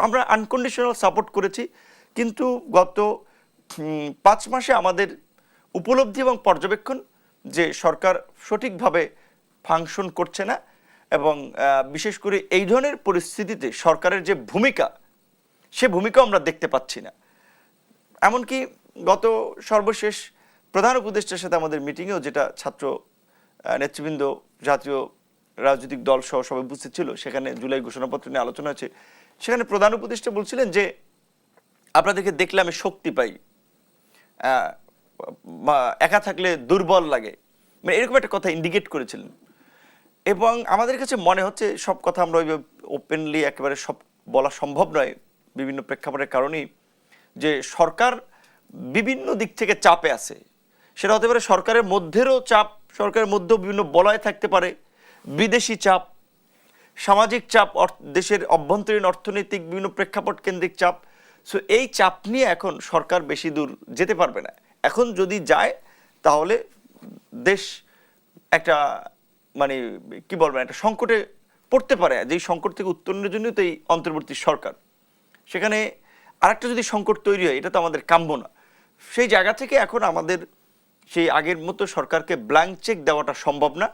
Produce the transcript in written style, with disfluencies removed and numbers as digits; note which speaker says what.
Speaker 1: আমরা unconditional support করেছি, কিন্তু গত 5 মাসে আমাদের উপলব্ধি এবং পর্যবেক্ষণ যে সরকার সঠিকভাবে ফাংশন করছে না, এবং বিশেষ করে এই ধরনের পরিস্থিতিতে সরকারের যে ভূমিকা, সে ভূমিকা আমরা দেখতে পাচ্ছি না। এমনকি গত সর্বশেষ প্রধান উপদেষ্টার সাথে আমাদের মিটিংয়েও, যেটা ছাত্র নেতৃবৃন্দ, জাতীয় রাজনৈতিক দল সহ সবাই উপস্থিত ছিল, সেখানে জুলাই ঘোষণাপত্র নিয়ে আলোচনা হয়েছে। সেখানে প্রধান উপদেষ্টা বলছিলেন যে আপনাদেরকে দেখলে আমি শক্তি পাই, একা থাকলে দুর্বল লাগে, মানে এরকম একটা কথা ইন্ডিকেট করেছিলেন। এবং আমাদের কাছে মনে হচ্ছে সব কথা আমরা ওইভাবে ওপেনলি একেবারে সব বলা সম্ভব নয় বিভিন্ন প্রেক্ষাপটের কারণেই, যে সরকার বিভিন্ন দিক থেকে চাপে আছে। সেটা হতে পারে সরকারের মধ্যেরও চাপ, সরকারের মধ্যেও বিভিন্ন বলয় থাকতে পারে, বিদেশি চাপ, সামাজিক চাপ, দেশের অভ্যন্তরীণ অর্থনৈতিক বিভিন্ন প্রেক্ষাপট কেন্দ্রিক চাপ। সো এই চাপ নিয়ে এখন সরকার বেশি দূর যেতে পারবে না। এখন যদি যায় তাহলে দেশ একটা মানে কি বলবেন, একটা সংকটে পড়তে পারে, যেই সংকট থেকে উত্তরণের জন্য তো এই অন্তর্বর্তী সরকার। সেখানে আরেকটা যদি সংকট তৈরি হয়, এটা তো আমাদের কাম্য না। সেই জায়গা থেকে এখন আমাদের সেই আগের মতো সরকারকে ব্ল্যাঙ্ক চেক দেওয়াটা সম্ভব না।